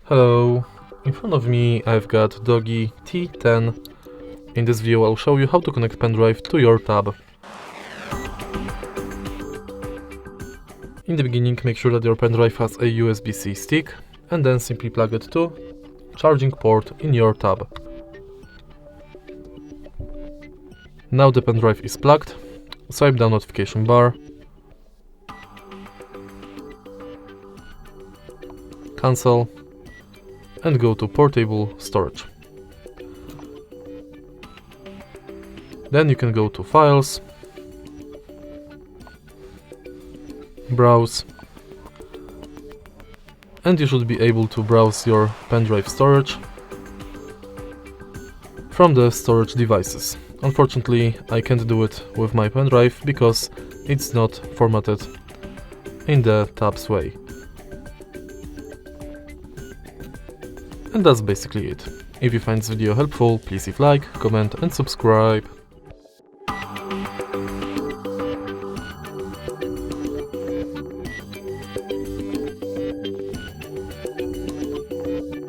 Hello, in front of me I've got Doogee T10. In this video I'll show you how to connect pendrive to your tab. In the beginning make sure that your pendrive has a USB-C stick and then simply plug it to charging port in your tab. Now the pendrive is plugged, swipe down notification bar, cancel and go to portable storage. Then you can go to files, browse, and you should be able to browse your pendrive storage from the storage devices. Unfortunately, I can't do it with my pendrive because it's not formatted in the tab's way. And that's basically it. If you find this video helpful, please leave a like, comment and subscribe.